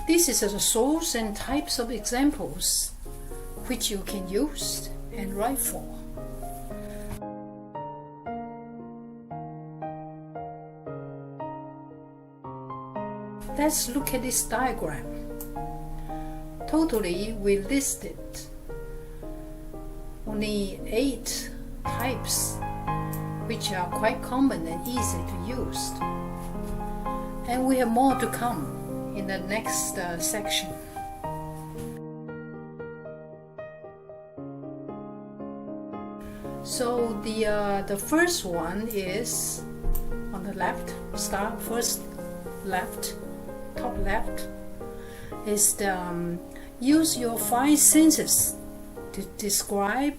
This is the source and types of examples which you can use and write for. Let's look at this diagram. Totally, we listed only 8 types which are quite common and easy to use. And we have more to come in the next section. So the first one is on the left. Start first left, top left is the use your 5 senses to describe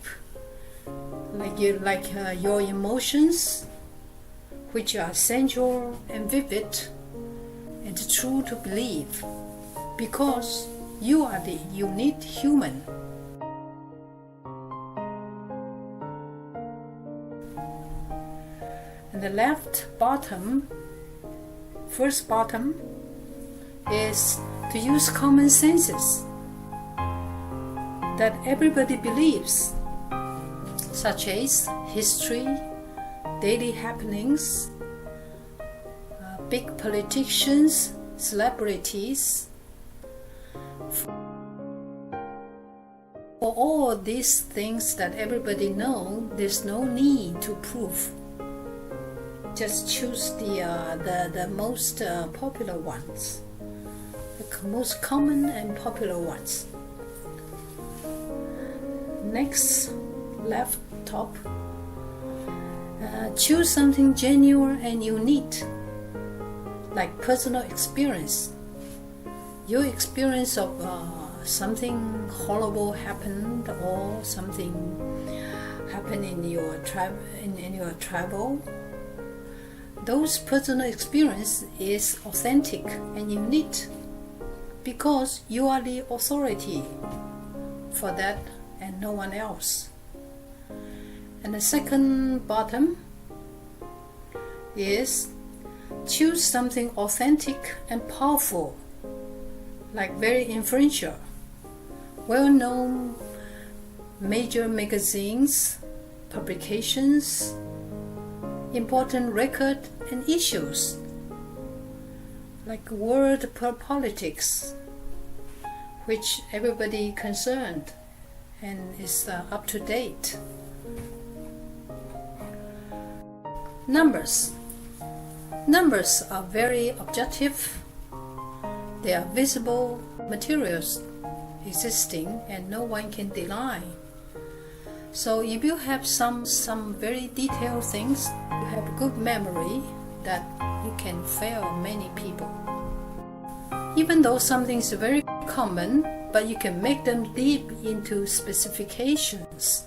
your emotions, which are sensual and vivid and true to believe, because you are the unique human. And the left bottom, first bottom, is to use common senses that everybody believes, such as history, daily happenings, big politicians, celebrities. For all these things that everybody knows, there's no need to prove. Just choose the most popular ones, the most common and popular ones. Next, left top, choose something genuine and unique, like personal experience. Your experience of something horrible happened, or something happened in your travel. Those personal experience is authentic and unique, because you are the authority for that and no one else. And the second bottom is choose something authentic and powerful, like very influential, well-known major magazines, publications, important record and issues, like world politics, which everybody concerned and is up to date. Numbers. Numbers are very objective. They are visible materials existing and no one can deny. So if you have some very detailed things, you have good memory that you can fail many people. Even though something is very common, but you can make them deep into specifications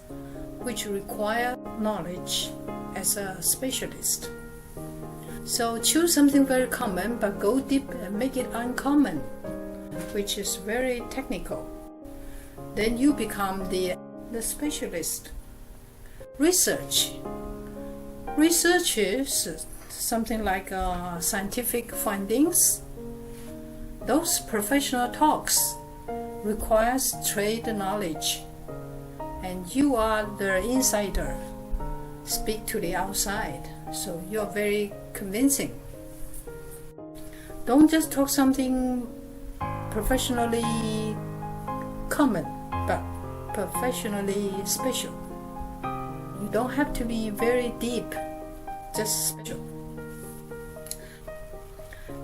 which require knowledge as a specialist. So choose something very common, but go deep and make it uncommon, which is very technical. Then you become the specialist. Research. Research is something like scientific findings. Those professional talks requires trade knowledge, and you are the insider. Speak to the outside, so you're very convincing. Don't just talk something professionally common, but professionally special. You don't have to be very deep, just special.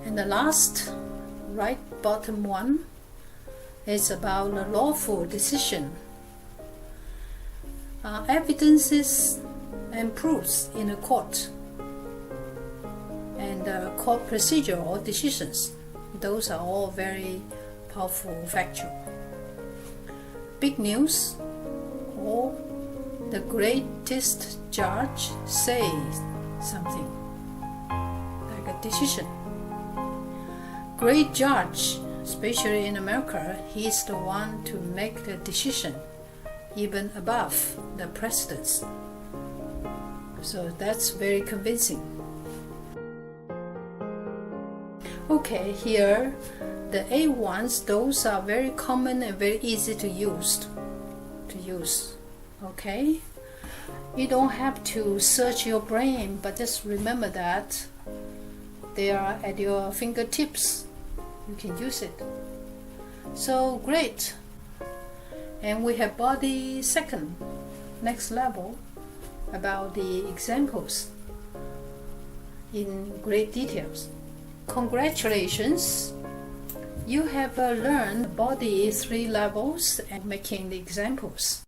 And the last, right bottom one, is about a lawful decision. Evidences and proofs in a court, and court procedure or decisions. Those are all very powerful factual. Big news, or the greatest judge says something, like a decision. Great judge, especially in America, he's the one to make the decision, even above the presidents. So that's very convincing. Okay, here the A ones, those are very common and very easy to use. Okay, you don't have to search your brain, but just remember that they are at your fingertips. You can use it. So great. And we have body second, next level, about the examples in great details. Congratulations! You have learned body 3 levels and making the examples.